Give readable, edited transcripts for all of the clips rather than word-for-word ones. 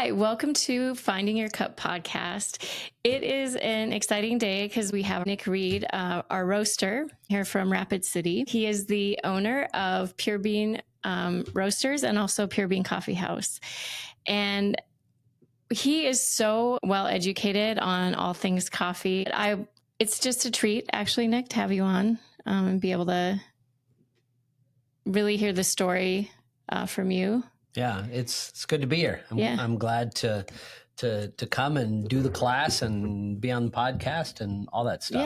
Hi, welcome to Finding Your Cup podcast. It is an exciting day because we have Nick Reid, our roaster here from Rapid City. He is the owner of Pure Bean Roasters and also Pure Bean Coffee House. And he is so well educated on all things coffee. It's just a treat, actually, Nick, to have you on and be able to really hear the story from you. Yeah, it's good to be here. I'm glad to come and do the class and be on the podcast and all that stuff.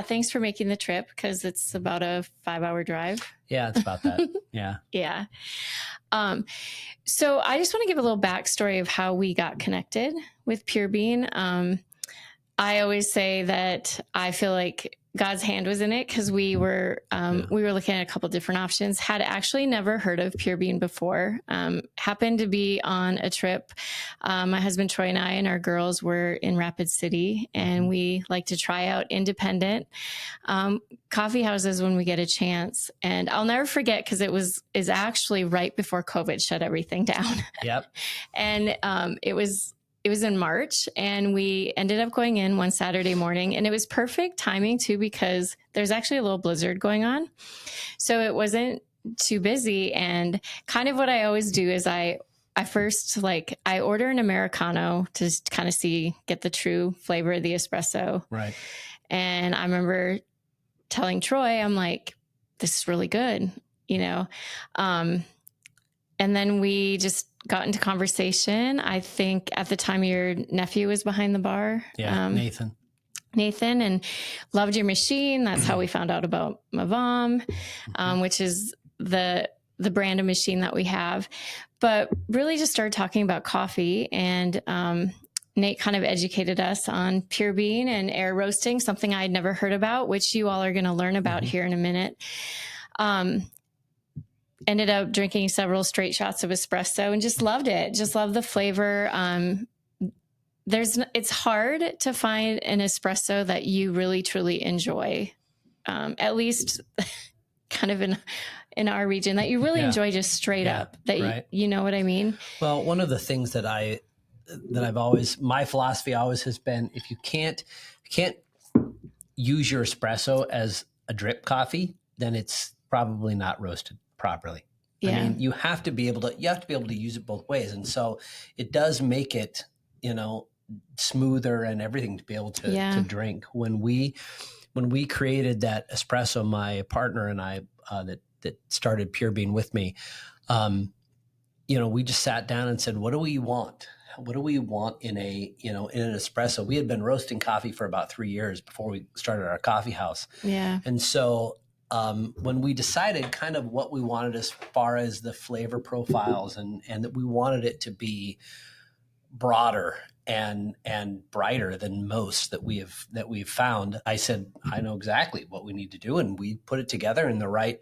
Thanks for making the trip because it's about a 5-hour drive. Yeah, it's about that. Yeah. Yeah. So I just want to give a little backstory of how we got connected with Pure Bean. I always say that I feel like God's hand was in it because we were looking at a couple different options. Had actually never heard of Pure Bean before. Happened to be on a trip. My husband Troy and I and our girls were in Rapid City, and we like to try out independent coffee houses when we get a chance. And I'll never forget because is actually right before COVID shut everything down. Yep. And it was in March, and we ended up going in one Saturday morning, and it was perfect timing too, because there's actually a little blizzard going on. So it wasn't too busy. And kind of what I always do is I first order an Americano to kind of get the true flavor of the espresso. Right. And I remember telling Troy, I'm like, this is really good, and then we just got into conversation. I think at the time your nephew was behind the bar. Yeah, Nathan, and loved your machine. That's how we found out about Mavam, which is the brand of machine that we have. But really just started talking about coffee, and Nate kind of educated us on Pure Bean and air roasting, something I'd never heard about, which you all are going to learn about here in a minute. Ended up drinking several straight shots of espresso and just loved it. Just loved the flavor. It's hard to find an espresso that you really, truly enjoy. At least kind of in our region that you really enjoy just straight up, that right. you know what I mean? Well, one of the things that my philosophy always has been, if you can't use your espresso as a drip coffee, then it's probably not roasted properly. Yeah. I mean, you have to be able to use it both ways. And so it does make it, smoother and everything to be able to drink. When we created that espresso, my partner and I, that started Pure Bean with me, we just sat down and said, what do we want? What do we want in an espresso? We had been roasting coffee for about 3 years before we started our coffee house. Yeah. And so, when we decided kind of what we wanted as far as the flavor profiles and that we wanted it to be broader and brighter than most that we've found, I said, I know exactly what we need to do. And we put it together in the right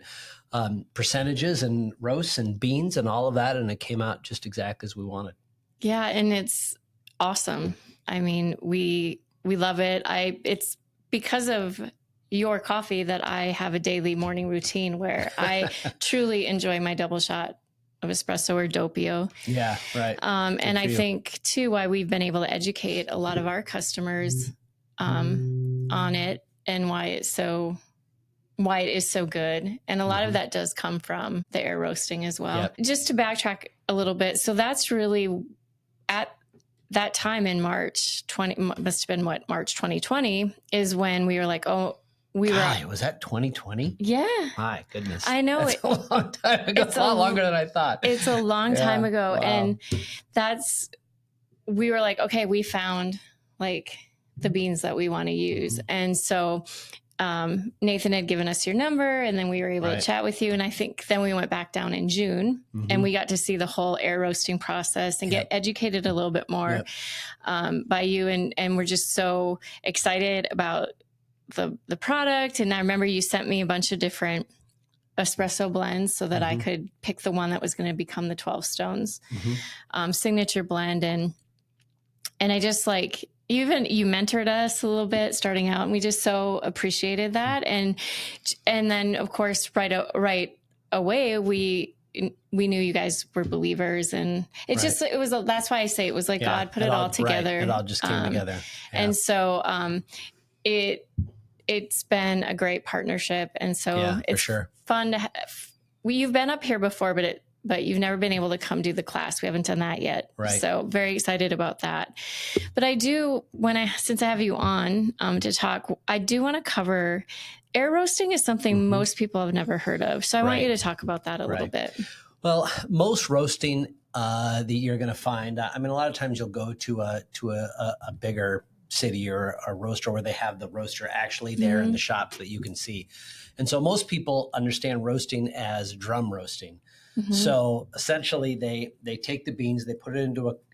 percentages and roasts and beans and all of that. And it came out just exactly as we wanted. Yeah. And it's awesome. I mean, we love it. It's because of your coffee that I have a daily morning routine where I truly enjoy my double shot of espresso or doppio. Yeah, right. And I think too, why we've been able to educate a lot of our customers on it and why it is so good. And a lot of that does come from the air roasting as well. Yep. Just to backtrack a little bit. So that's really at that time in March 2020 is when we were like, was that 2020? Yeah. My goodness. I know. It's a long time ago. It's a lot longer than I thought. It's a long time ago. Wow. And we were like, okay, we found the beans that we want to use. And so Nathan had given us your number, and then we were able to chat with you. And I think then we went back down in June and we got to see the whole air roasting process and get educated a little bit more by you. And we're just so excited about the product. And I remember you sent me a bunch of different espresso blends so that I could pick the one that was going to become the 12 Stones signature blend. And I just even you mentored us a little bit starting out, and we just so appreciated that. And then of course, right away, we we knew you guys were believers, and it's just, that's why I say it was like God put it all together. It all just came together. Yeah. And so, it's been a great partnership. And so it's fun to you've been up here before, but you've never been able to come do the class. We haven't done that yet. Right. So very excited about that. But I do, since I have you on to talk, I do want to cover air roasting is something most people have never heard of. So I want you to talk about that a little bit. Well, most roasting that you're going to find, I mean, a lot of times you'll go to a bigger city or a roaster where they have the roaster actually there in the shop that you can see. And so most people understand roasting as drum roasting. So essentially they take the beans, they put it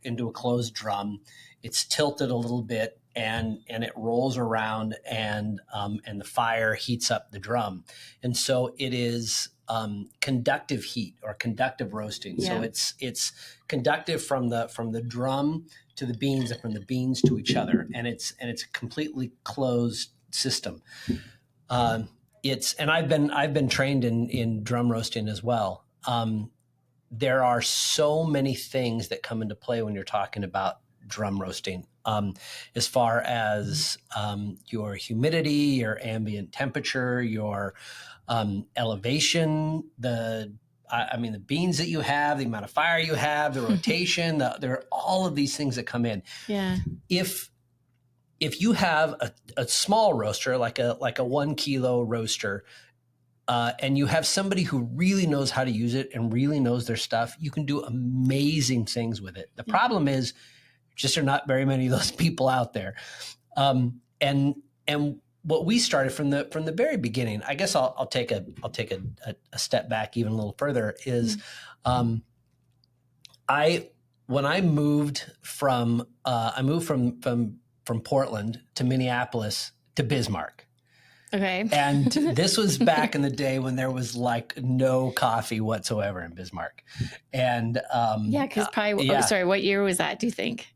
into a closed drum. It's tilted a little bit and it rolls around and the fire heats up the drum. And so it is conductive heat or conductive roasting. Yeah. So it's conductive from the drum to the beans and from the beans to each other. And it's a completely closed system. And I've been trained in drum roasting as well. There are so many things that come into play when you're talking about drum roasting, as far as your humidity, your ambient temperature, your elevation, the beans that you have, the amount of fire you have, the rotation, there are all of these things that come in. Yeah. If you have a small roaster, like a 1 kilo roaster, and you have somebody who really knows how to use it and really knows their stuff, you can do amazing things with it. The problem is just there are not very many of those people out there. And what we started from the very beginning, I guess I'll take a step back even a little further, is when I moved from Portland to Minneapolis to Bismarck. Okay. And this was back in the day when there was like no coffee whatsoever in Bismarck. And because probably what year was that, do you think?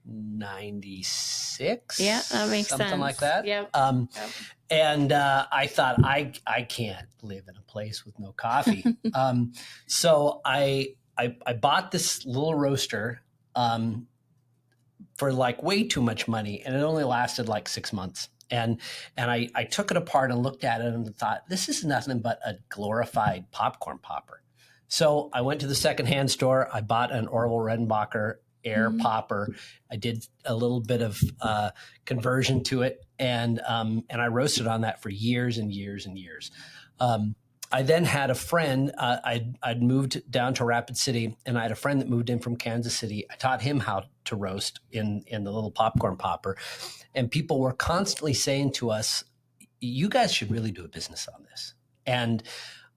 96. Yeah, that makes sense. Something like that. Yep. And I thought I can't live in a place with no coffee. So I bought this little roaster for like way too much money, and it only lasted like 6 months. And I took it apart and looked at it and thought, this is nothing but a glorified popcorn popper. So I went to the secondhand store. I bought an Orville Redenbacher air popper. I did a little bit of conversion to it, and I roasted on that for years and years and years. I then had a friend. I'd moved down to Rapid City, and I had a friend that moved in from Kansas City. I taught him how to roast in the little popcorn popper, and people were constantly saying to us, "You guys should really do a business on this." And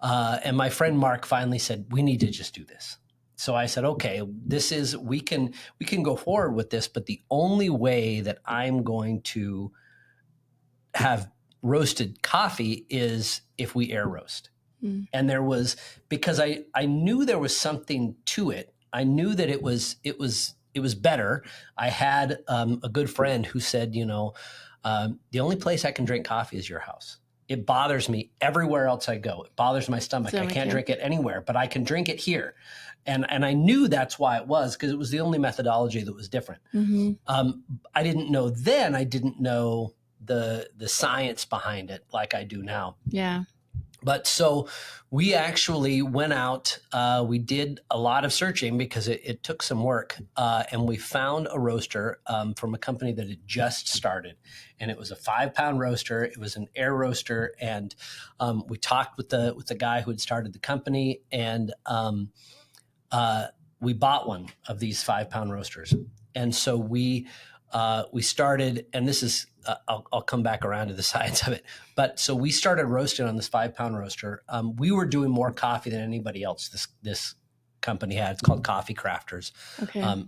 my friend Mark finally said, "We need to just do this." So I said, "Okay, we can go forward with this, but the only way that I'm going to have roasted coffee is if we air roast." And there was, because I knew there was something to it. I knew that it was better. I had a good friend who said, the only place I can drink coffee is your house. It bothers me everywhere else I go. It bothers my stomach. I can't drink it anywhere, but I can drink it here. And I knew that's why it was, because it was the only methodology that was different. I didn't know then. I didn't know the science behind it like I do now. Yeah. But so we actually went out, we did a lot of searching because it took some work, and we found a roaster from a company that had just started, and it was a 5-pound roaster. It was an air roaster, and we talked with the guy who had started the company, and we bought one of these 5-pound roasters. And so we started, and this is, I'll come back around to the science of it. But so we started roasting on this 5-pound roaster. We were doing more coffee than anybody else. This company had. It's called Coffee Crafters,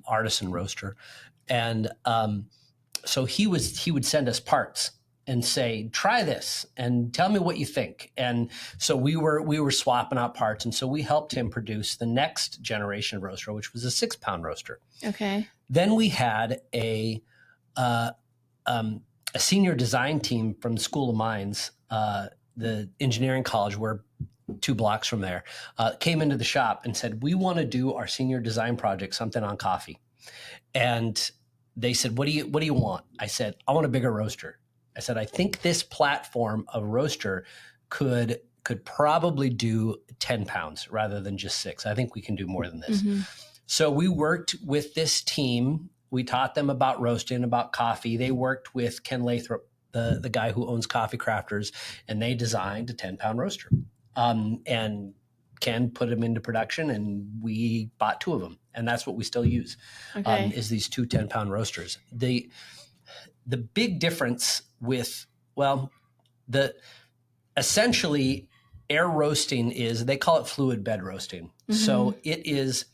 artisan roaster. And so he would send us parts and say, "Try this and tell me what you think." And so we were swapping out parts. And so we helped him produce the next generation of roaster, which was a 6-pound roaster. Okay. Then we had a senior design team from the School of Mines, the engineering college where 2 blocks from there, came into the shop and said, we want to do our senior design project, something on coffee. And they said, what do you want? I said, I want a bigger roaster. I said, I think this platform of roaster could probably do 10 pounds rather than just 6. I think we can do more than this. Mm-hmm. So we worked with this team. We taught them about roasting, about coffee. They worked with Ken Lathrop, the guy who owns Coffee Crafters, and they designed a 10-pound roaster. And Ken put them into production, and we bought 2 of them. And that's what we still use, is these 2 10-pound roasters. The big difference with, essentially air roasting is, they call it fluid bed roasting. Mm-hmm. So it is,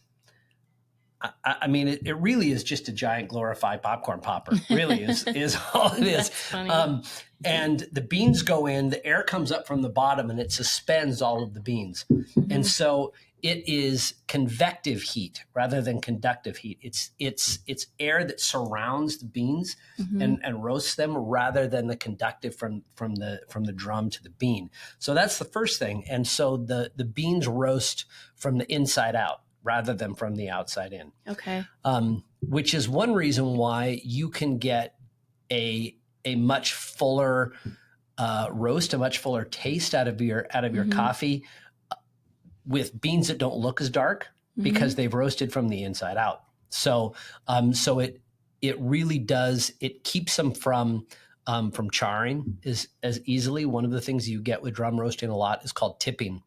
I mean, it really is just a giant glorified popcorn popper. Really is all it is. That's funny. And the beans go in, the air comes up from the bottom, and it suspends all of the beans. Mm-hmm. And so it is convective heat rather than conductive heat. It's air that surrounds the beans mm-hmm. and roasts them rather than the conductive from the drum to the bean. So that's the first thing. And so the beans roast from the inside out rather than from the outside in. Okay. Which is one reason why you can get a much fuller roast, a much fuller taste out of your mm-hmm. coffee with beans that don't look as dark mm-hmm. because they've roasted from the inside out. So it really does, it keeps them from charring as easily. One of the things you get with drum roasting a lot is called tipping,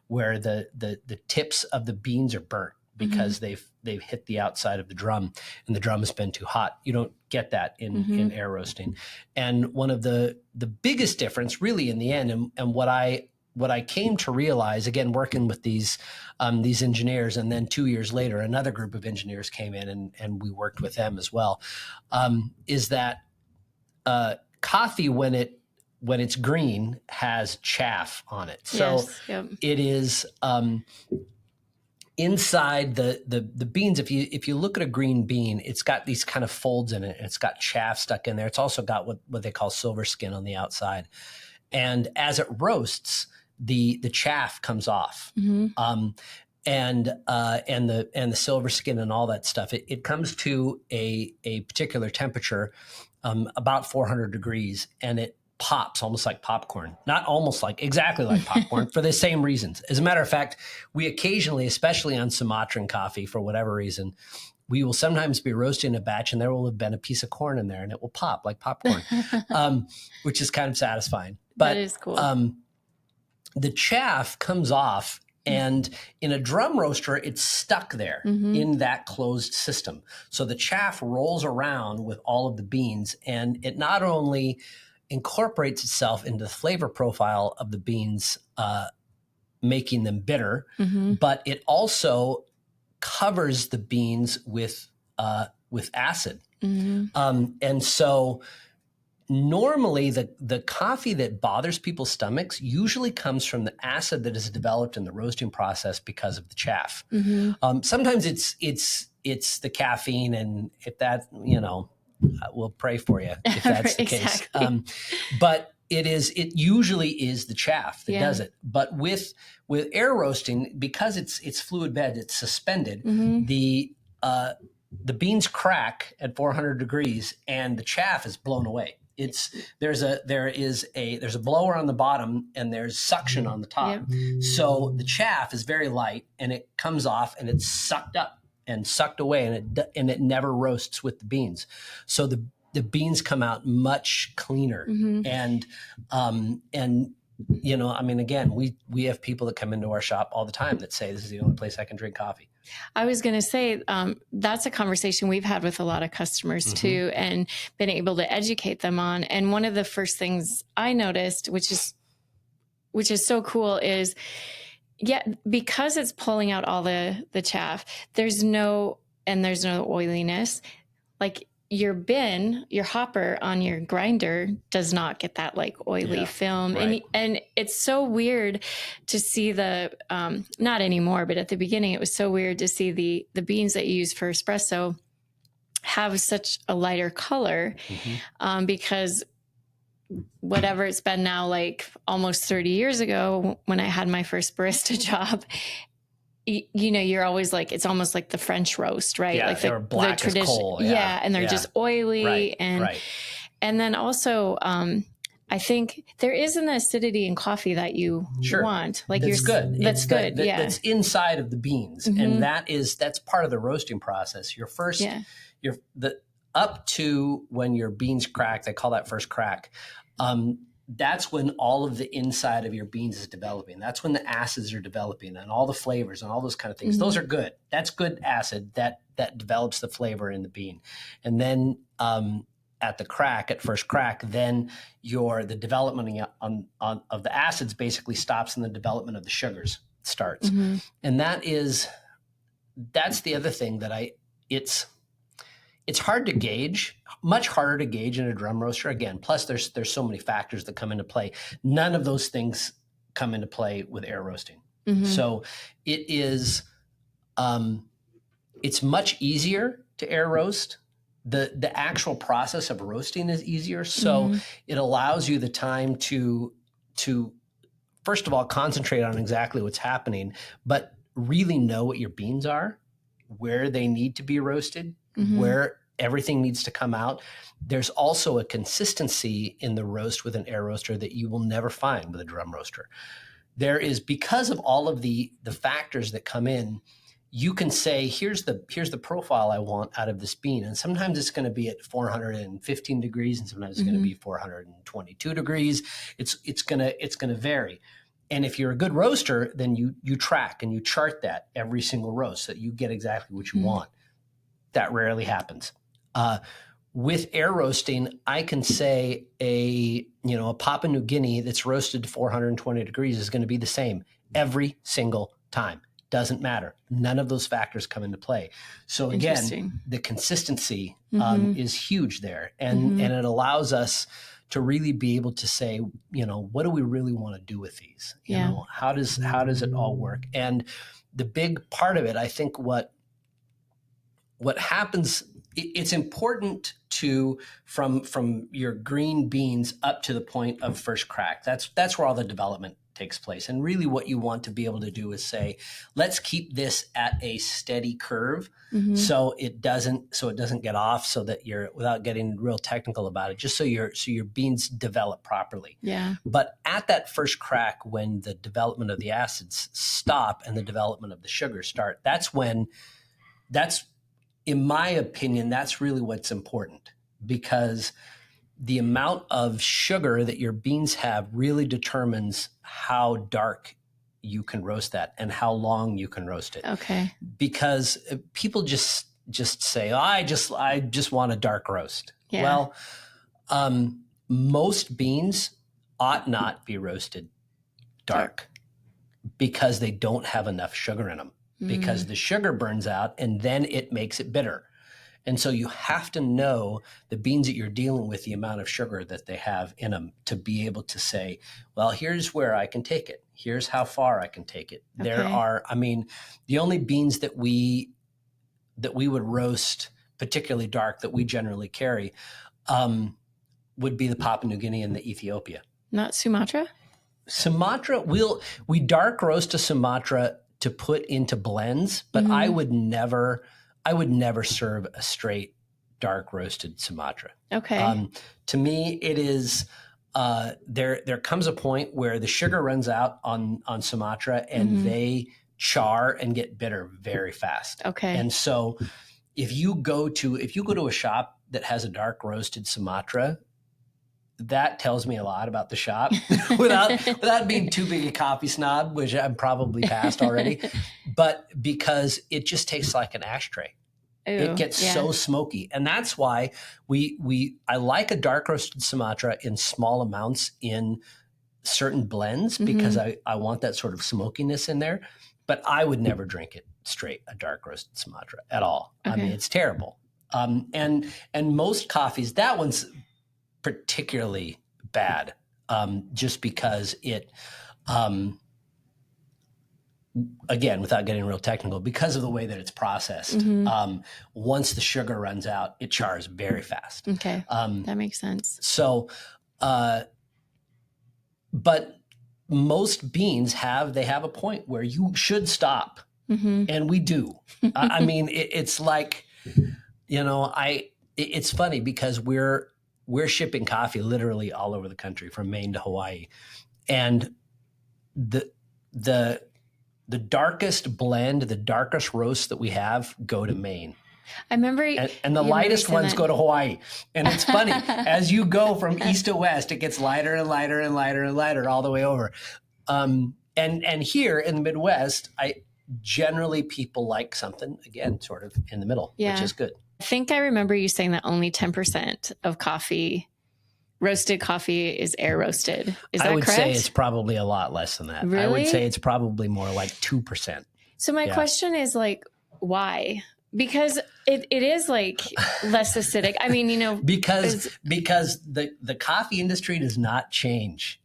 where the tips of the beans are burnt because mm-hmm. they've hit the outside of the drum and the drum has been too hot. You don't get that in air roasting. And one of the biggest difference really in the end, and what I came to realize, again, working with these engineers, and then 2 years later, another group of engineers came in and we worked with them as well, is that coffee, when it's green, has chaff on it. So yes, yep. It is inside the beans. If you look at a green bean, it's got these kind of folds in it, and it's got chaff stuck in there. It's also got what they call silver skin on the outside. And as it roasts, the chaff comes off. Mm-hmm. And the silver skin and all that stuff, it comes to a particular temperature, about 400 degrees, and it pops almost like popcorn. Not almost like, exactly like popcorn for the same reasons. As a matter of fact, we occasionally, especially on Sumatran coffee, for whatever reason, we will sometimes be roasting a batch and there will have been a piece of corn in there and it will pop like popcorn, which is kind of satisfying. But that is cool. The chaff comes off, and in a drum roaster, it's stuck there mm-hmm. in that closed system. So the chaff rolls around with all of the beans, and it not only incorporates itself into the flavor profile of the beans, making them bitter, mm-hmm. but it also covers the beans with acid. Mm-hmm. And so normally the coffee that bothers people's stomachs usually comes from the acid that is developed in the roasting process because of the chaff. Mm-hmm. Sometimes it's the caffeine, and if that, we'll pray for you if that's the case. But it usually is the chaff that does it. But with air roasting, because it's fluid bed, it's suspended, mm-hmm. The beans crack at 400 degrees and the chaff is blown away. There's a blower on the bottom and there's suction on the top. Yep. So the chaff is very light and it comes off and it's sucked up and sucked away, and it never roasts with the beans. So the beans come out much cleaner. Mm-hmm. And again, we have people that come into our shop all the time that say this is the only place I can drink coffee. I was going to say, that's a conversation we've had with a lot of customers mm-hmm. too, and been able to educate them on. And one of the first things I noticed, which is so cool, is because it's pulling out all the chaff, there's no oiliness. Like your hopper on your grinder does not get that like oily film. Right. And it's so weird to see not anymore, but at the beginning it was so weird to see the beans that you use for espresso have such a lighter color, mm-hmm. Because whatever it's been now, like almost 30 years ago when I had my first barista job, you know, you're always like, it's almost like the French roast, right? Yeah, like they were black as coal. Yeah. And they're just oily. And then also, I think there is an acidity in coffee that you want. Like that's good. That's good. That's inside of the beans. And that's part of the roasting process. Your first, up to when your beans crack, they call that first crack. That's when all of the inside of your beans is developing. That's when the acids are developing and all the flavors and all those kind of things. Those are good. That's good acid that develops the flavor in the bean. And then at first crack, then the development of the acids basically stops and the development of the sugars starts. And that's the other thing that it's hard to gauge, much harder to gauge in a drum roaster. Again, plus there's so many factors that come into play. None of those things come into play with air roasting. So it is, it's much easier to air roast. The actual process of roasting is easier. So it allows you the time to first of all, concentrate on exactly what's happening, but really know what your beans are, where they need to be roasted, where everything needs to come out. There's also a consistency in the roast with an air roaster that you will never find with a drum roaster. There is, because of all of the factors that come in, you can say, here's the profile I want out of this bean. And sometimes it's going to be at 415 degrees and sometimes it's going to be 422 degrees. It's going to vary. And if you're a good roaster, then you track and you chart that every single roast so that you get exactly what you want. That rarely happens. With air roasting, I can say a Papua New Guinea that's roasted to 420 degrees is going to be the same every single time. Doesn't matter. None of those factors come into play. So again, the consistency is huge there. And it allows us to really be able to say, what do we really want to do with these? You know, how does it all work? And the big part of it, I think what happens, it's important to from your green beans up to the point of first crack. That's where all the development takes place. And really what you want to be able to do is say, let's keep this at a steady curve so it doesn't get off, so that without getting real technical about it, just so your beans develop properly. Yeah. But at that first crack, when the development of the acids stop and the development of the sugars start, in my opinion, that's really what's important, because the amount of sugar that your beans have really determines how dark you can roast that and how long you can roast it. Okay. Because people just say, I just want a dark roast. Yeah. Well, most beans ought not be roasted dark because they don't have enough sugar in them. Because the sugar burns out and then it makes it bitter. And so you have to know the beans that you're dealing with, the amount of sugar that they have in them, to be able to say, well, here's where I can take it. Here's how far I can take it. Okay. There are, the only beans that we would roast particularly dark that we generally carry would be the Papua New Guinea and the Ethiopia. Not Sumatra? Sumatra, we dark roast a Sumatra to put into blends, but I would never serve a straight dark roasted Sumatra. Okay. To me, it is, there comes a point where the sugar runs out on Sumatra and they char and get bitter very fast. Okay. And so if you go to a shop that has a dark roasted Sumatra, that tells me a lot about the shop without being too big a coffee snob, which I'm probably past already, but because it just tastes like an ashtray. Ooh, it gets so smoky. And that's why I like a dark roasted Sumatra in small amounts in certain blends, because I want that sort of smokiness in there, but I would never drink it straight, a dark roasted Sumatra at all. Okay. It's terrible. And most coffees, that one's particularly bad, just because it, again, without getting real technical, because of the way that it's processed, once the sugar runs out, it chars very fast. Okay, that makes sense. So But most beans have a point where you should stop, and we do. I mean, it's like, it's funny because we're shipping coffee literally all over the country from Maine to Hawaii, and the darkest blend, the darkest roasts that we have go to Maine. I remember, and the lightest ones go to Hawaii. And it's funny, as you go from east to west, it gets lighter and lighter and lighter and lighter all the way over. And here in the Midwest, generally people like something, again, sort of in the middle, which is good. I think I remember you saying that only 10% of roasted coffee is air roasted. Is that correct? I would say it's probably a lot less than that. Really? I would say it's probably more like 2%. So my question is like, why? Because it is like less acidic. I mean, because the coffee industry does not change.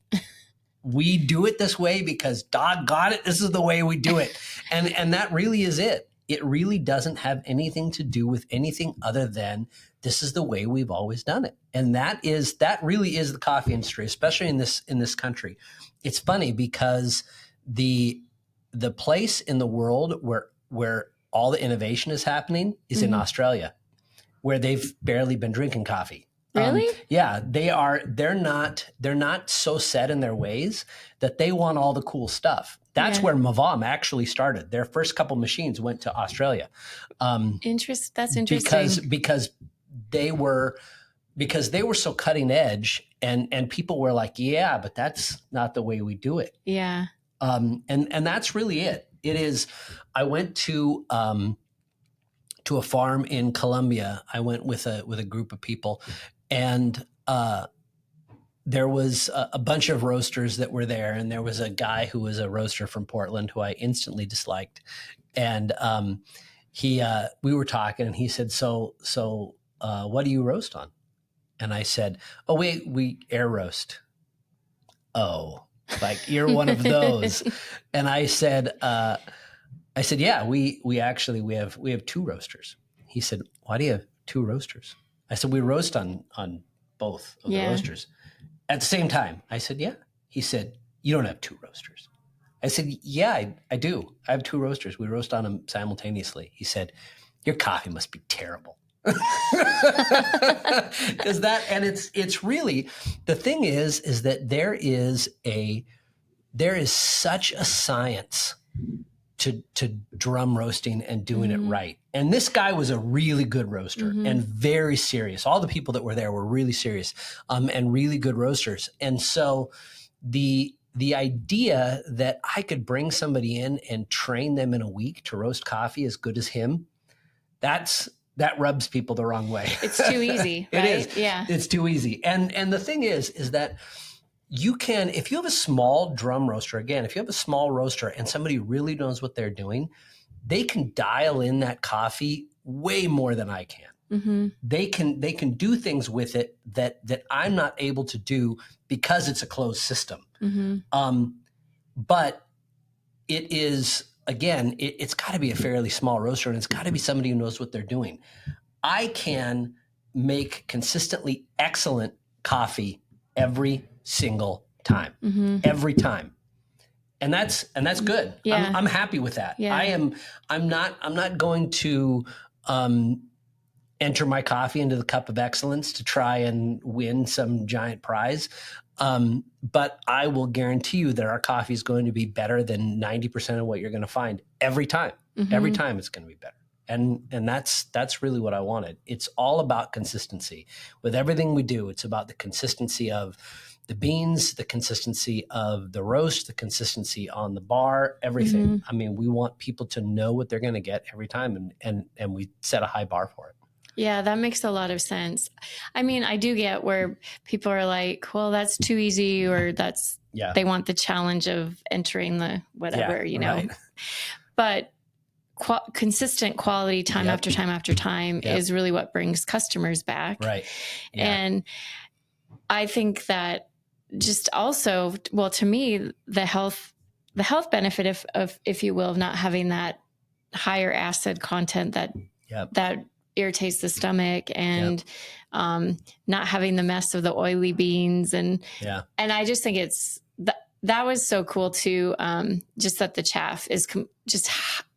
We do it this way because doggone it, this is the way we do it. And that really is it. It really doesn't have anything to do with anything other than this is the way we've always done it. And that really is the coffee industry, especially in this country. It's funny because the place in the world where all the innovation is happening is in Australia, where they've barely been drinking coffee. Really? Yeah, they're not so set in their ways that they want all the cool stuff. That's where Mavam actually started. Their first couple machines went to Australia. That's interesting. Because they were so cutting edge, and people were like, yeah, but that's not the way we do it. Yeah. And that's really it. It is. I went to a farm in Colombia. I went with a group of people, and there was a bunch of roasters that were there, and there was a guy who was a roaster from Portland who I instantly disliked, and we were talking, and he said, "So, what do you roast on?" And I said, "Oh, we air roast." Oh, like you're one of those. And I said, yeah, we actually have two roasters. He said, "Why do you have two roasters?" I said, "We roast on both of the roasters at the same time." I said, "Yeah." He said, "You don't have two roasters." I said, "Yeah, I do. I have two roasters. We roast on them simultaneously." He said, "Your coffee must be terrible." It's really, the thing is that there is such a science to drum roasting and doing it right. And this guy was a really good roaster and very serious. All the people that were there were really serious and really good roasters. And so the idea that I could bring somebody in and train them in a week to roast coffee as good as him, that rubs people the wrong way. It's too easy, right? It is. Yeah. It's too easy. And the thing is that you can, if you have a small drum roaster, again, if you have a small roaster and somebody really knows what they're doing, they can dial in that coffee way more than I can. They can do things with it that I'm not able to do because it's a closed system. But it is, again, it's got to be a fairly small roaster, and it's got to be somebody who knows what they're doing. I can make consistently excellent coffee every single time, every time. And that's good. Yeah. I'm happy with that. Yeah. I'm not going to enter my coffee into the cup of excellence to try and win some giant prize. But I will guarantee you that our coffee is going to be better than 90% of what you're going to find every time. Every time it's going to be better. And that's really what I wanted. It's all about consistency. With everything we do, it's about the consistency of the beans, the consistency of the roast, the consistency on the bar, everything. I mean, we want people to know what they're going to get every time, and we set a high bar for it. Yeah, that makes a lot of sense. I mean, I do get where people are like, well, that's too easy, or they want the challenge of entering the whatever, Right. But consistent quality time after time after time is really what brings customers back. Right. Yeah. And I think that just also, well, to me, the health benefit of if you will, of not having that higher acid content that irritates the stomach, and not having the mess of the oily beans. And I just think that was so cool too. Just that the chaff is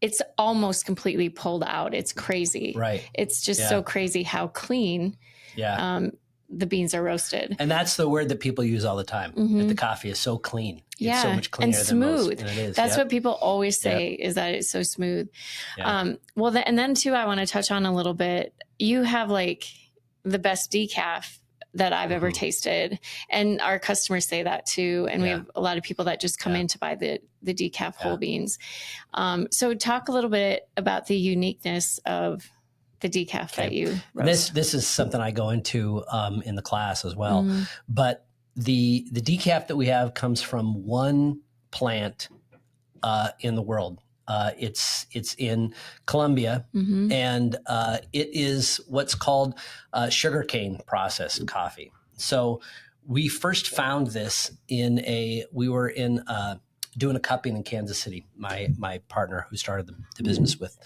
it's almost completely pulled out. It's crazy. Right. It's just so crazy how clean the beans are roasted. And that's the word that people use all the time. That the coffee is so clean. It's so much cleaner and smooth. than most. And it is. That's what people always say is that it's so smooth. Well, and then too, I want to touch on a little bit. You have like the best decaf that I've ever tasted. And our customers say that too. And we have a lot of people that just come in to buy the decaf whole beans. So talk a little bit about the uniqueness of the decaf that you roast. This is something I go into in the class as well. But the decaf that we have comes from one plant in the world. It's in Colombia, and it is what's called sugarcane processed coffee. So we first found this we were doing a cupping in Kansas City, my partner who started the business with.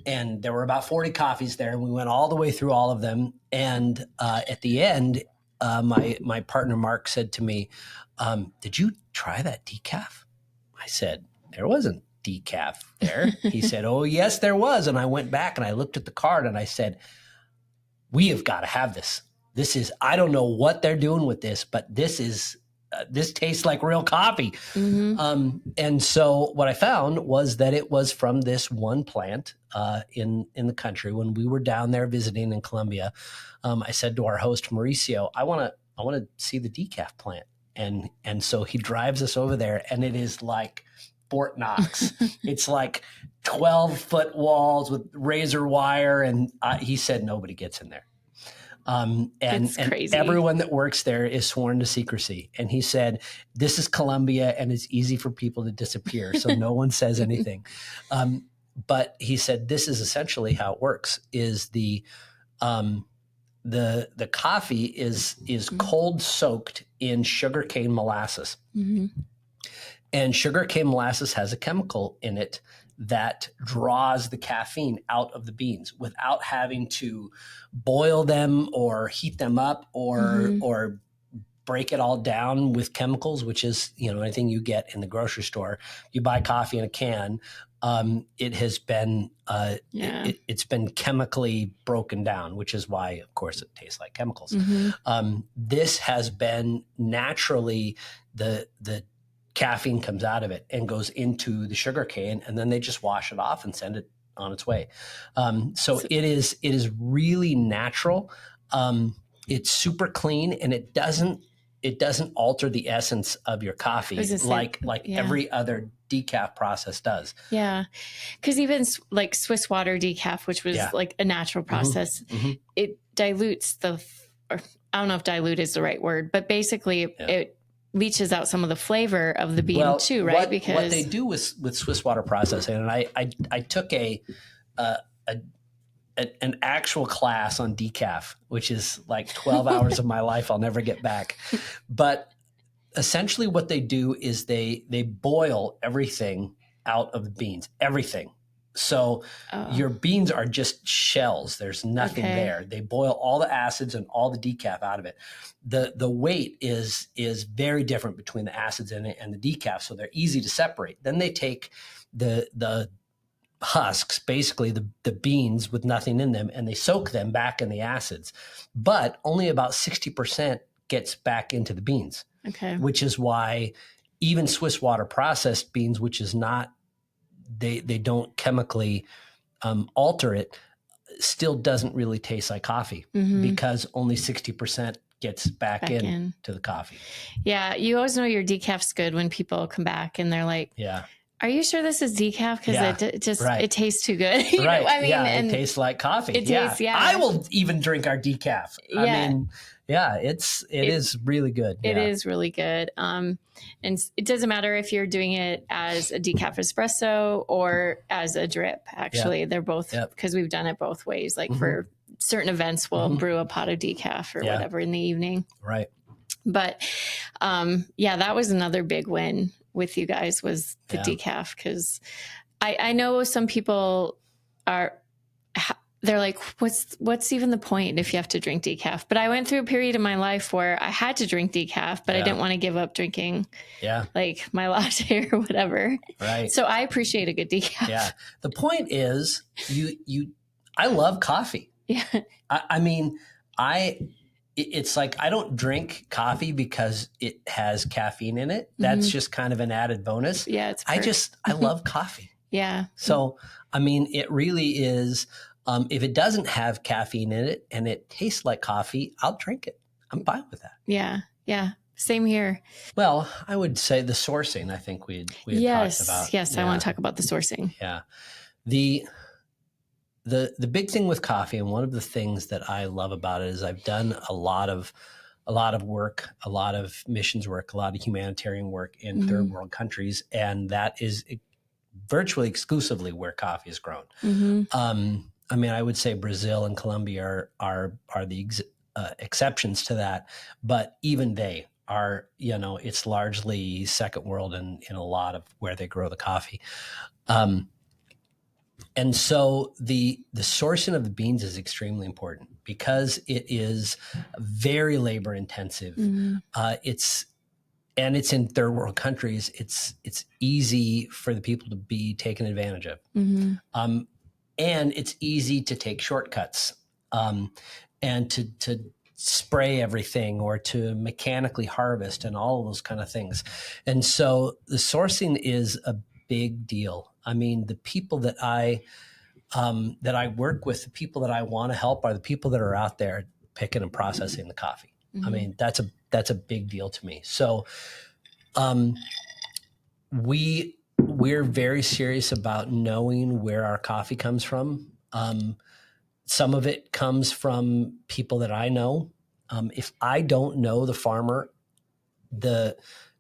And there were about 40 coffees there, and we went all the way through all of them. And at the end, my partner Mark said to me, "Did you try that decaf?" I said, "There wasn't decaf there." He said, "Oh, yes, there was." And I went back and I looked at the card and I said, "We have got to have this. This is, I don't know what they're doing with this, but this is, this tastes like real coffee." And so what I found was that it was from this one plant in the country. When we were down there visiting in Colombia, I said to our host, Mauricio, I want to see the decaf plant. And so he drives us over there, and it is like Fort Knox. It's like 12-foot walls with razor wire. And he said, nobody gets in there. And everyone that works there is sworn to secrecy. And he said, this is Colombia, and it's easy for people to disappear. So no one says anything. But he said, this is essentially how it works, is the coffee is cold soaked in sugarcane molasses. And sugarcane molasses has a chemical in it that draws the caffeine out of the beans without having to boil them or heat them up or break it all down with chemicals, which is, anything you get in the grocery store. You buy coffee in a can. It has been it's been chemically broken down, which is why, of course, it tastes like chemicals. This has been naturally the caffeine comes out of it and goes into the sugar cane, and then they just wash it off and send it on its way. So it is really natural. It's super clean, and it doesn't alter the essence of your coffee like every other decaf process does. Yeah. Because even like Swiss water decaf, which was like a natural process, it dilutes I don't know if dilute is the right word, but basically it leaches out some of the flavor of the bean too, right? Because what they do with Swiss water processing, and I took an actual class on decaf, which is like 12 hours of my life I'll never get back. But essentially what they do is they boil everything out of the beans, everything. So your beans are just shells. There's nothing there. They boil all the acids and all the decaf out of it. The weight is very different between the acids in it and the decaf, so they're easy to separate. Then they take the husks, basically the beans with nothing in them, and they soak them back in the acids. But only about 60% gets back into the beans. Okay. Which is why even Swiss water processed beans, which is not, they don't chemically alter it, still doesn't really taste like coffee because only 60% gets back in to the coffee. Yeah. You always know your decaf's good when people come back and they're like, are you sure this is decaf? Because it tastes too good. Right. I mean, and it tastes like coffee. It tastes, I will even drink our decaf. I mean, it is really good. It is really good. And it doesn't matter if you're doing it as a decaf espresso or as a drip. Actually, they're both, because we've done it both ways. Like for certain events, we'll brew a pot of decaf or whatever in the evening. Right. But that was another big win with you guys, was the decaf, because I know some people they're like, what's even the point if you have to drink decaf? But I went through a period in my life where I had to drink decaf, but I didn't want to give up drinking like my latte or whatever. Right. So I appreciate a good decaf. Yeah. The point is I love coffee. Yeah. I mean, it's like, I don't drink coffee because it has caffeine in it. That's just kind of an added bonus. Yeah. I love coffee. Yeah. So, I mean, it really is, if it doesn't have caffeine in it and it tastes like coffee, I'll drink it. I'm fine with that. Yeah. Yeah. Same here. Well, I would say the sourcing, I think we had talked about. Yes. I want to talk about the sourcing. Yeah. The big thing with coffee, and one of the things that I love about it, is I've done a lot of work, a lot of missions work, a lot of humanitarian work in third world countries. And that is virtually exclusively where coffee is grown. I mean, I would say Brazil and Colombia are the exceptions to that, but even they are, it's largely second world in a lot of where they grow the coffee. And so the sourcing of the beans is extremely important because it is very labor intensive. It's in third world countries. It's easy for the people to be taken advantage of. And it's easy to take shortcuts, and to spray everything or to mechanically harvest and all of those kind of things. And so the sourcing is a big deal. I mean, the people that I work with, the people that I want to help, are the people that are out there picking and processing the coffee. I mean, that's a big deal to me. So, we're very serious about knowing where our coffee comes from. Some of it comes from people that I know. If I don't know the farmer,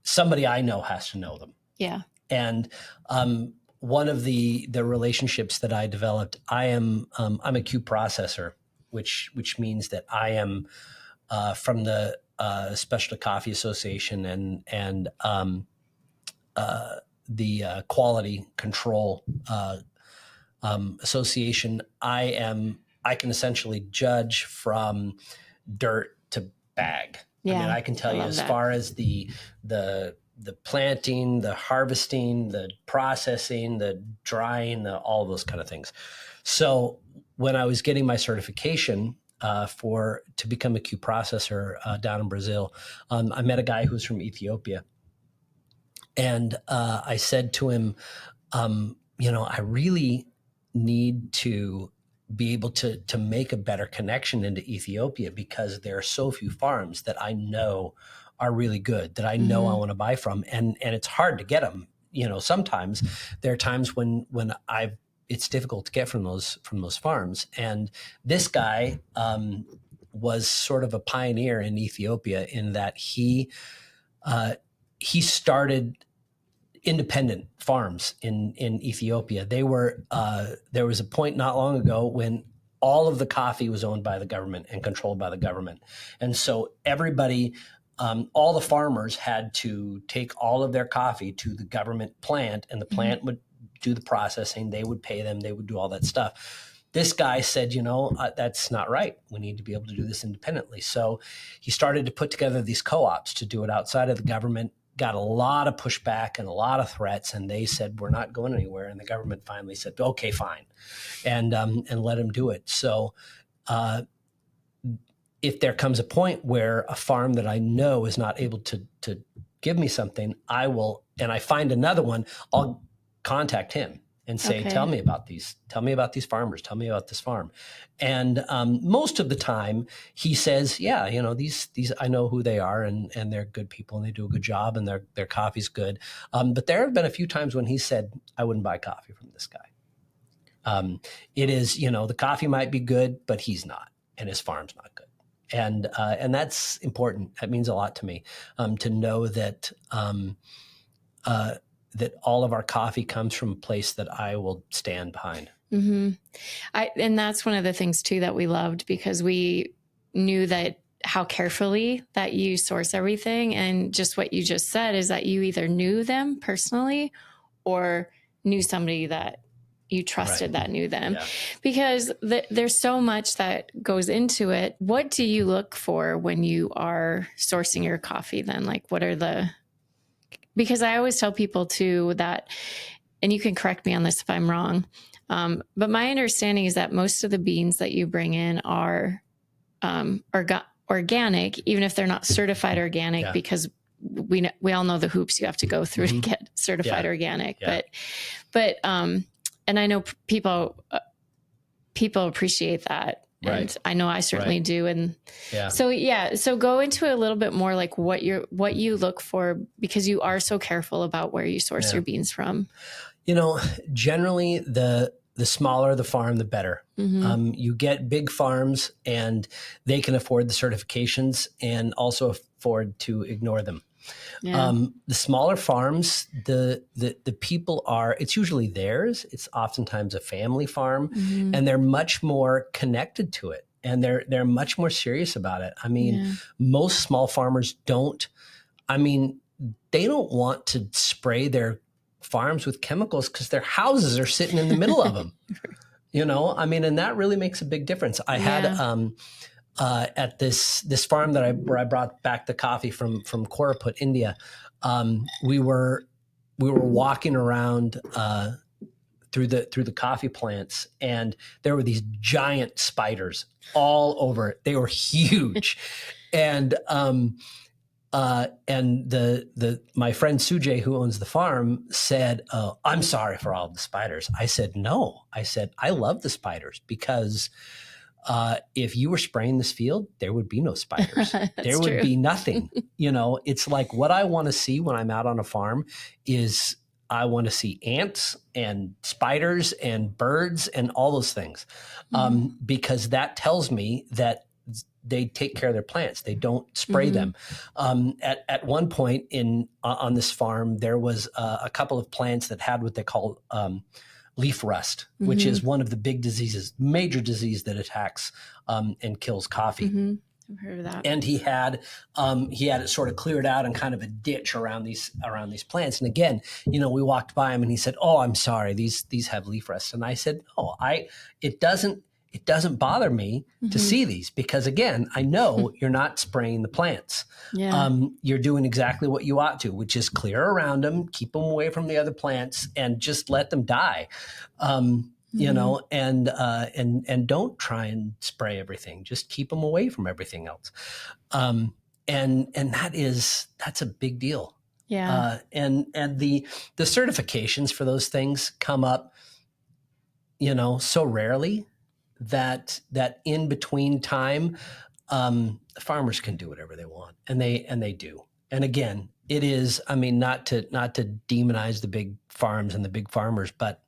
somebody I know has to know them. Yeah. And one of the relationships that I developed, I'm a Q processor, which means that I am from the Specialty Coffee Association and the Quality Control Association. I can essentially judge from dirt to bag. Yeah, I mean, I can tell you as far as the planting, the harvesting, the processing, the drying, all those kind of things. So when I was getting my certification to become a Q processor down in Brazil, I met a guy who was from Ethiopia. And I said to him, I really need to be able to make a better connection into Ethiopia, because there are so few farms that I know are really good, that I know I want to buy from. And it's hard to get them. Sometimes there are times when it's difficult to get from those farms. And this guy was sort of a pioneer in Ethiopia in that he started independent farms in Ethiopia. There was a point not long ago when all of the coffee was owned by the government and controlled by the government. And so everybody, all the farmers had to take all of their coffee to the government plant, and the plant would do the processing. They would pay them. They would do all that stuff. This guy said, that's not right. We need to be able to do this independently. So he started to put together these co-ops to do it outside of the government. Got a lot of pushback and a lot of threats, and they said, we're not going anywhere. And the government finally said, okay, fine, and let him do it. So if there comes a point where a farm that I know is not able to give me something, I will, and I find another one, I'll contact him and say, okay, tell me about these farmers, tell me about this farm. And most of the time he says, yeah, these I know who they are, and they're good people, and they do a good job, and their coffee's good. But there have been a few times when he said, I wouldn't buy coffee from this guy. It is, the coffee might be good, but he's not, and his farm's not good. And that's important. That means a lot to me, to know that that all of our coffee comes from a place that I will stand behind. And that's one of the things too that we loved, because we knew that how carefully that you source everything. And just what you just said is that you either knew them personally or knew somebody that, you trusted Right. that knew them. Yeah. Because there's so much that goes into it. What do you look for when you are sourcing your coffee then? Like, what are because I always tell people too that, and you can correct me on this if I'm wrong, but my understanding is that most of the beans that you bring in are organic, even if they're not certified organic, because we all know the hoops you have to go through to get certified organic. But and I know people appreciate that. And I know I certainly do. And so go into it a little bit more, like what you look for, because you are so careful about where you source your beans from. Generally the smaller the farm, the better. You get big farms and they can afford the certifications and also afford to ignore them. The smaller farms, the people it's usually theirs. It's oftentimes a family farm, and they're much more connected to it, and they're much more serious about it. I mean, most small farmers they don't want to spray their farms with chemicals because their houses are sitting in the middle of them. And that really makes a big difference. I had at this farm where I brought back the coffee from Koraput, India. We were walking around through the coffee plants, and there were these giant spiders all over it. They were huge, and my friend Sujay, who owns the farm, said, "Oh, I'm sorry for all the spiders." I said, "No." I said, "I love the spiders because if you were spraying this field, there would be no spiders. There would be nothing." It's like what I want to see when I'm out on a farm is I want to see ants and spiders and birds and all those things, because that tells me that they take care of their plants. They don't spray them. At one point on this farm, there was a couple of plants that had what they call leaf rust, which is one of the big major disease that attacks and kills coffee. I've heard of that. And he had it sort of cleared out and kind of a ditch around these plants. And again, we walked by him and he said, "Oh, I'm sorry, these have leaf rust." And I said, "No, it doesn't bother me to see these, because again, I know you're not spraying the plants. You're doing exactly what you ought to, which is clear around them, keep them away from the other plants, and just let them die. And don't try and spray everything. Just keep them away from everything else." And that's a big deal. And the certifications for those things come up, so rarely that in between time, farmers can do whatever they want, and they do. And again, it is, not to demonize the big farms and the big farmers, but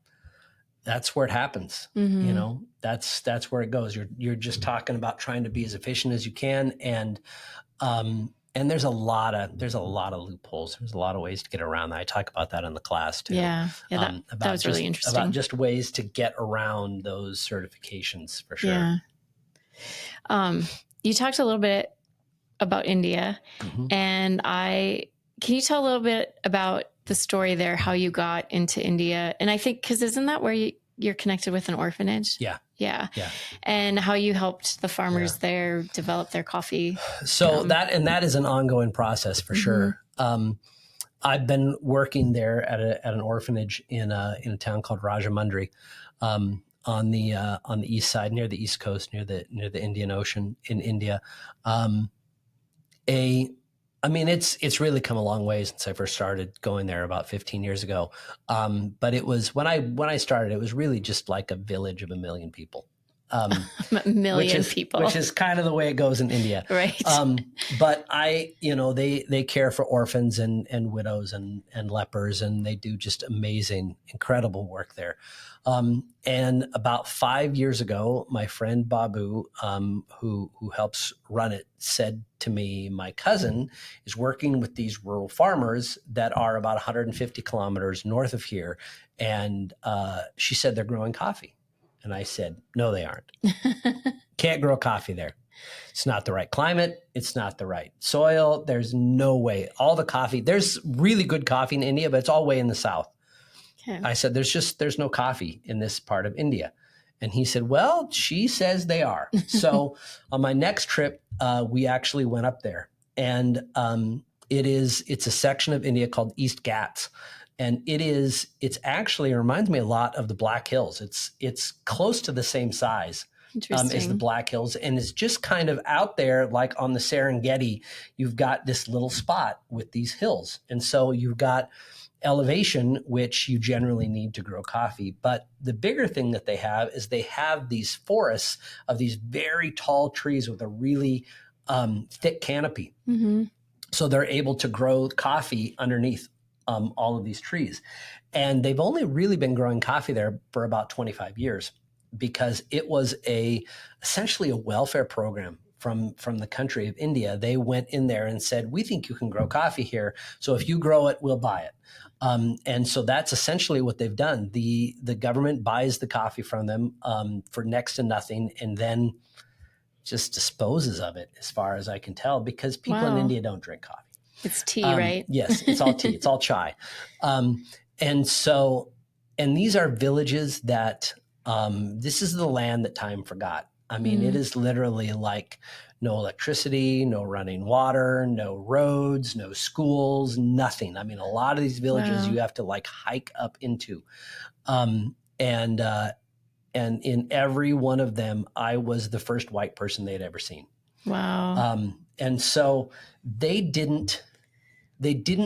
that's where it happens. That's where it goes. You're just talking about trying to be as efficient as you can, and there's a lot of loopholes. There's a lot of ways to get around that. I talk about that in the class too. That was really interesting. About just ways to get around those certifications, for sure. You talked a little bit about India, and can you tell a little bit about the story there, how you got into India? And I think, because isn't that where you're connected with an orphanage? Yeah. And how you helped the farmers there develop their coffee. So that is an ongoing process, for sure. I've been working there at an orphanage in a town called Rajamundry, on the east side, near the East Coast, near the Indian Ocean in India. It's really come a long way since I first started going there about 15 years ago. But it was when I started, it was really just like a village of 1 million people. A million people, which is kind of the way it goes in India. Right. But they care for orphans and widows and lepers, and they do just amazing, incredible work there. And about 5 years ago, my friend Babu, who helps run it, said to me, "My cousin is working with these rural farmers that are about 150 kilometers north of here, and she said they're growing coffee." And I said, "No, they aren't. Can't grow coffee there. It's not the right climate. It's not the right soil. There's no way. All the coffee, there's really good coffee in India, but it's all way in the south." Okay. I said, there's no coffee in this part of India. And he said, well, she says they are. So on my next trip, we actually went up there, and it's a section of India called East Ghats. And it reminds me a lot of the Black Hills. It's close to the same size as the Black Hills. And it's just kind of out there, like on the Serengeti, you've got this little spot with these hills. And so you've got elevation, which you generally need to grow coffee. But the bigger thing that they have is they have these forests of these very tall trees with a really thick canopy. Mm-hmm. So they're able to grow coffee underneath all of these trees. And they've only really been growing coffee there for about 25 years because it was essentially a welfare program from the country of India. They went in there and said, we think you can grow coffee here. So if you grow it, we'll buy it. And so that's essentially what they've done. The government buys the coffee from them for next to nothing, and then just disposes of it, as far as I can tell, because people in India don't drink coffee. It's tea, right? Yes, it's all tea. It's all chai. And these are villages that this is the land that time forgot. I mean, it is literally like no electricity, no running water, no roads, no schools, nothing. I mean, a lot of these villages you have to like hike up into. And in every one of them, I was the first white person they'd ever seen. Wow. And so they didn't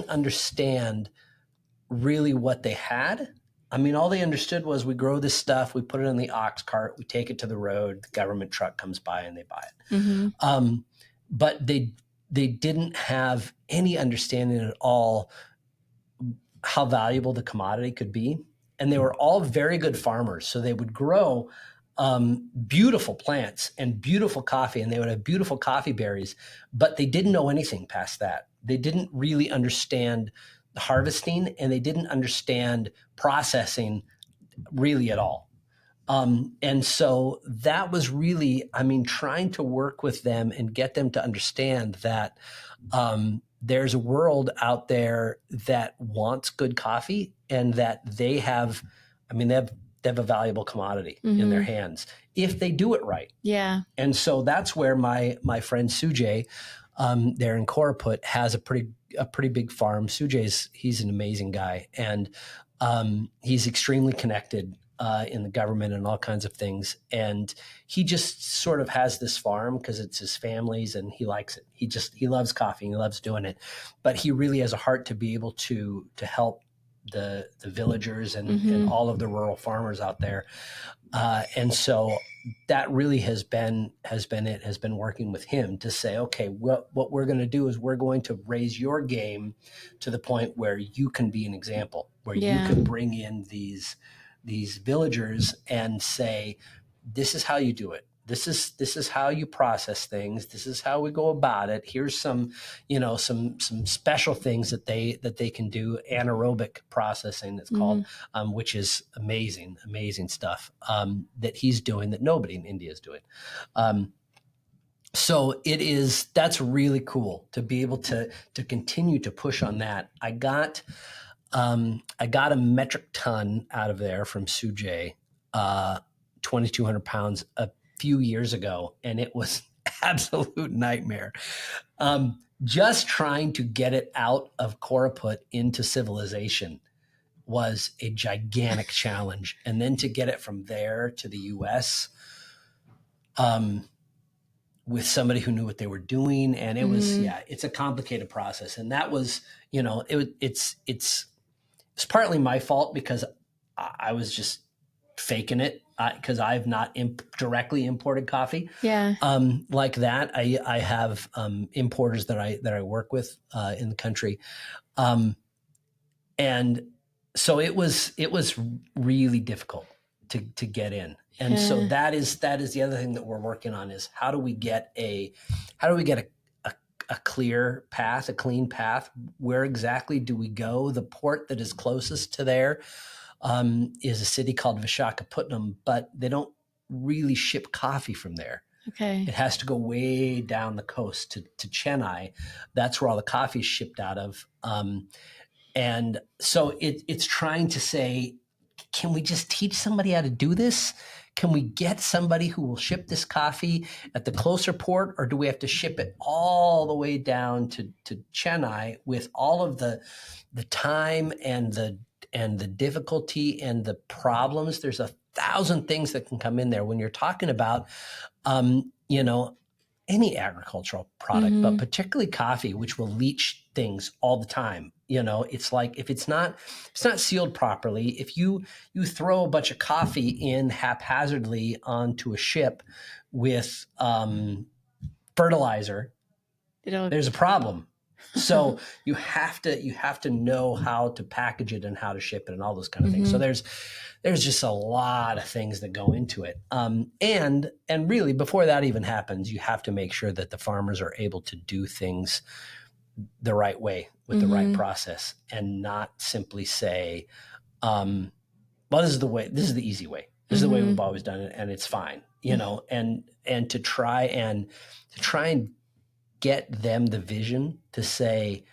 understand really what they had. I mean, all they understood was we grow this stuff, we put it in the ox cart, we take it to the road, the government truck comes by and they buy it. Mm-hmm. But they didn't have any understanding at all how valuable the commodity could be. And they were all very good farmers. So they would grow beautiful plants and beautiful coffee, and they would have beautiful coffee berries, but they didn't know anything past that. They didn't really understand harvesting, and they didn't understand processing really at all. And so that was really, I mean, trying to work with them and get them to understand that there's a world out there that wants good coffee, and that they have a valuable commodity in their hands if they do it right. Yeah. And so that's where my friend Sujay there in Koraput has a pretty big farm. He's an amazing guy, and he's extremely connected in the government and all kinds of things. And he just sort of has this farm because it's his family's, and he likes it. He loves coffee and he loves doing it, but he really has a heart to be able to help the villagers and all of the rural farmers out there. And so that really has been working with him to say, okay, what we're going to do is we're going to raise your game to the point where you can be an example, where you can bring in these villagers and say, this is how you do it. This is how you process things. This is how we go about it. Here's some special things that they can do. Anaerobic processing, it's called, which is amazing stuff that he's doing that nobody in India is doing. So that's really cool to be able to continue to push on that. I got a metric ton out of there from Sujay, 2,200 pounds a few years ago, and it was absolute nightmare. Just trying to get it out of Koraput into civilization was a gigantic challenge. And then to get it from there to the US with somebody who knew what they were doing. And it was, it's a complicated process. And that was, it's partly my fault because I was just faking it because I've not directly imported coffee. Yeah. Like that. I have importers that I work with in the country. And so it was really difficult to get in. And so that is the other thing that we're working on is how do we get a clear path, a clean path? Where exactly do we go? The port that is closest to there is a city called Vishakhapatnam, but they don't really ship coffee from there. Okay. It has to go way down the coast to Chennai. That's where all the coffee is shipped out of. And so it's trying to say, can we just teach somebody how to do this? Can we get somebody who will ship this coffee at the closer port, or do we have to ship it all the way down to Chennai with all of the time and the difficulty and the problems? There's 1,000 things that can come in there when you're talking about, any agricultural product, but particularly coffee, which will leach things all the time. It's like if it's not sealed properly, if you throw a bunch of coffee in haphazardly onto a ship with fertilizer, there's a problem. So you have to know how to package it and how to ship it and all those kind of things. So there's just a lot of things that go into it. And really, before that even happens, you have to make sure that the farmers are able to do things the right way with the right process, and not simply say, well, this is the easy way. This is the way we've always done it, and it's fine, and to try and get them the vision to say,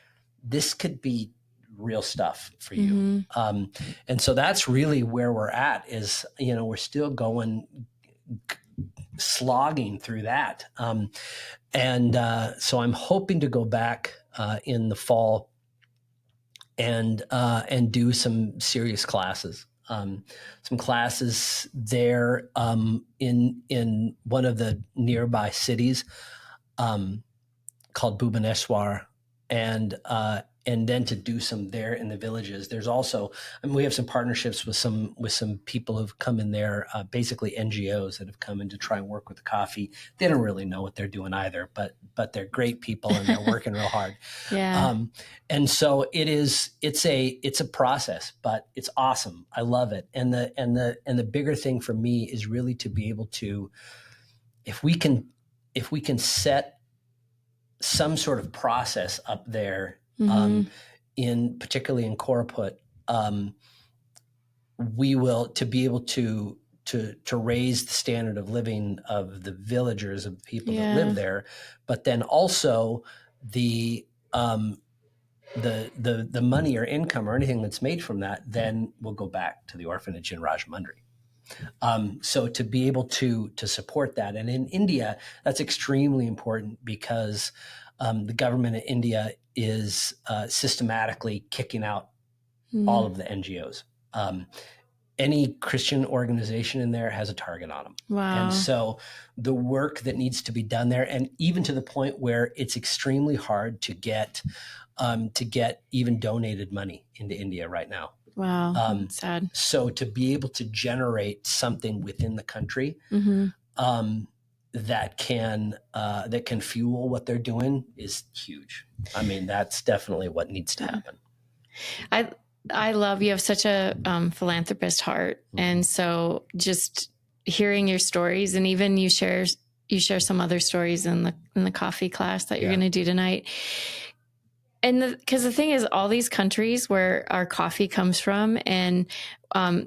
this could be real stuff for you. And so that's really where we're at, is, we're still slogging through that. So I'm hoping to go back in the fall and do some serious classes. Some classes there in one of the nearby cities called Bhubaneswar, and then to do some there in the villages. There's also, we have some partnerships with some people who've come in there, basically NGOs that have come in to try and work with the coffee. They don't really know what they're doing either, but they're great people and they're working real hard. Yeah. And so it's a process, but it's awesome. I love it. And the bigger thing for me is really to be able to, if we can set some sort of process up there, particularly in Koraput, we will, to be able to raise the standard of living of the villagers, of the people that live there, but then also the money or income or anything that's made from that then will go back to the orphanage in Rajahmundry. So to be able to support that, and in India, that's extremely important, because the government of India is systematically kicking out all of the NGOs. Any Christian organization in there has a target on them. Wow. And so the work that needs to be done there, and even to the point where it's extremely hard to get even donated money into India right now. Wow. Sad. So to be able to generate something within the country that can fuel what they're doing is huge. I mean, that's definitely what needs to happen. I love, you have such a philanthropist heart, and so just hearing your stories, and even you share some other stories in the coffee class that you're going to do tonight. And because the thing is, all these countries where our coffee comes from, and I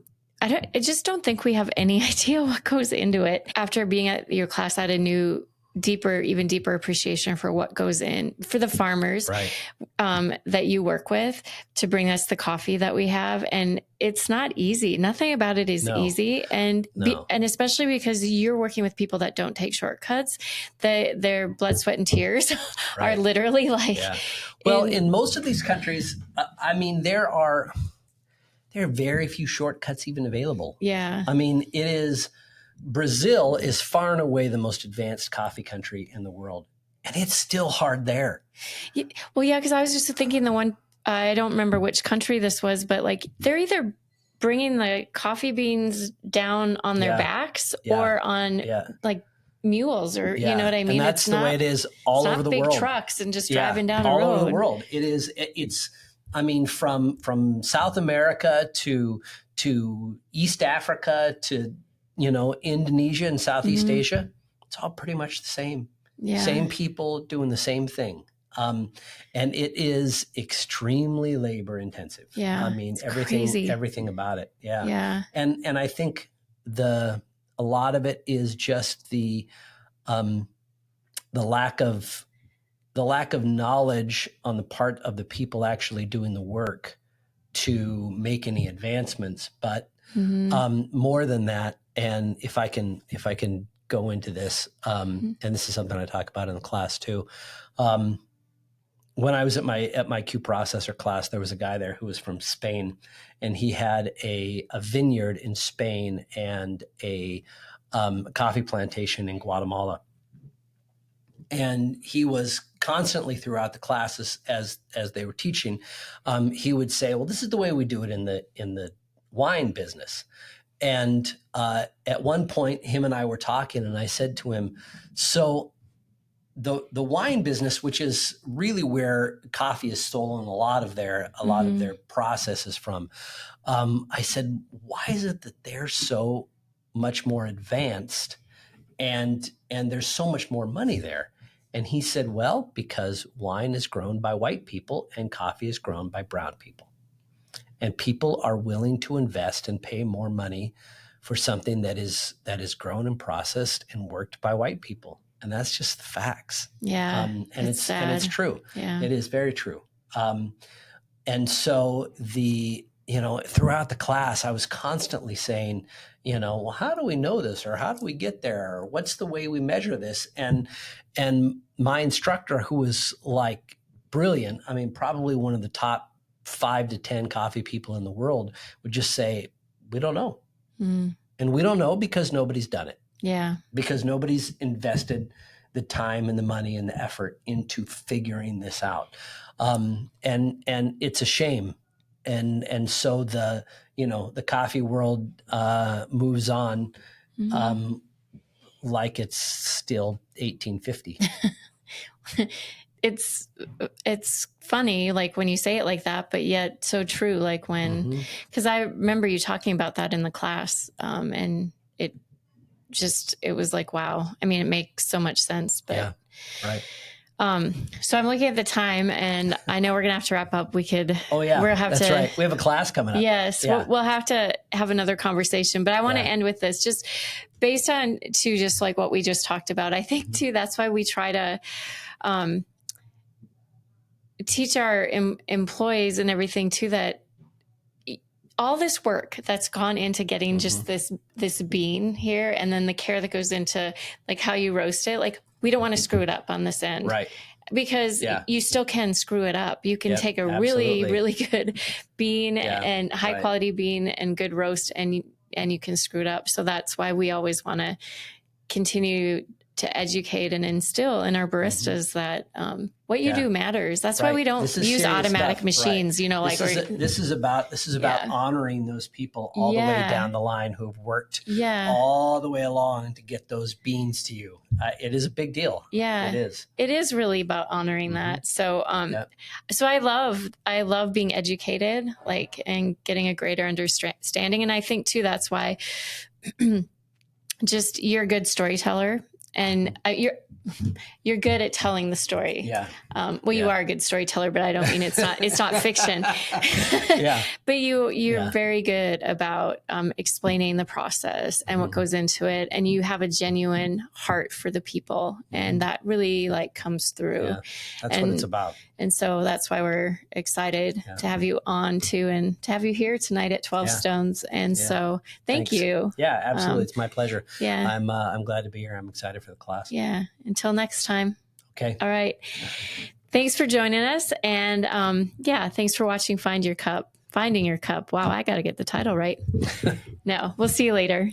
just don't think we have any idea what goes into it. After being at your class, I had a even deeper appreciation for what goes in for the farmers that you work with to bring us the coffee that we have. And it's not easy. Nothing about it is easy. And and especially because you're working with people that don't take shortcuts, their blood, sweat, and tears are literally like, well, in most of these countries, I mean, there are very few shortcuts even available. Yeah. I mean, Brazil is far and away the most advanced coffee country in the world, and it's still hard there. Well, yeah, because I was just thinking I don't remember which country this was, but like they're either bringing the coffee beans down on their backs or on like mules, or you know what I mean? And that's the way it is all over the world. Big trucks and just driving down a road. All over the world. It's I mean, from South America to East Africa to Indonesia and Southeast Asia, it's all pretty much the same. Yeah. Same people doing the same thing. And it is extremely labor intensive. Yeah. I mean, everything about it. Yeah. Yeah. And I think a lot of it is just the lack of knowledge on the part of the people actually doing the work to make any advancements. But more than that, and if I can go into this, and this is something I talk about in the class too. When I was at my Q processor class, there was a guy there who was from Spain, and he had a vineyard in Spain and a coffee plantation in Guatemala. And he was constantly throughout the classes as they were teaching, he would say, "Well, this is the way we do it in the wine business." And at one point, him and I were talking, and I said to him, "So the wine business, which is really where coffee is stolen a lot of their processes from," I said, "Why is it that they're so much more advanced and there's so much more money there?" And he said, "Well, because wine is grown by white people and coffee is grown by brown people. And people are willing to invest and pay more money for something that is grown and processed and worked by white people." And that's just the facts. Yeah. And it's true. Yeah. It is very true. And so throughout the class, I was constantly saying, well, how do we know this? Or how do we get there? Or what's the way we measure this? And my instructor, who was like brilliant, I mean, probably one of the top 5 to 10 coffee people in the world, would just say, "We don't know." And we don't know because nobody's done it. Yeah. Because nobody's invested the time and the money and the effort into figuring this out. And it's a shame. And so the coffee world moves on like it's still 1850. It's funny, like when you say it like that, but yet so true. Like when, because I remember you talking about that in the class, and it was like, wow. I mean, it makes so much sense, but yeah, right. So I'm looking at the time, and I know we're gonna have to wrap up. Oh yeah, that's right. We have a class coming up. Yes, yeah. We'll have to have another conversation, but I want to end with this, just based on just like what we just talked about. I think too, that's why we try to teach our employees and everything too, that all this work that's gone into getting just this bean here, and then the care that goes into like how you roast it, like we don't want to screw it up on this end. Right. Because you still can screw it up. You can take a really, really good bean and high quality bean and good roast, and you can screw it up. So that's why we always want to continue to educate and instill in our baristas that what you do matters. That's why we don't use automatic machines. Right. This is about honoring those people all the way down the line who have worked all the way along to get those beans to you. It is a big deal. Yeah, it is. It is really about honoring that. So, so I love being educated, like, and getting a greater understanding. And I think too, that's why just you're a good storyteller. And you're good at telling the story. Yeah. You are a good storyteller, but I don't mean it's not fiction. But you're very good about explaining the process and what goes into it, and you have a genuine heart for the people, and that really like comes through. Yeah. That's what it's about. And so that's why we're excited to have you on too, and to have you here tonight at 12 Stones. And so thank you. Yeah, absolutely. It's my pleasure. Yeah. I'm glad to be here. I'm excited for the class. Yeah. Until next time. Okay. All right. Thanks for joining us. And thanks for watching Finding Your Cup. Wow, I got to get the title right. No, we'll see you later.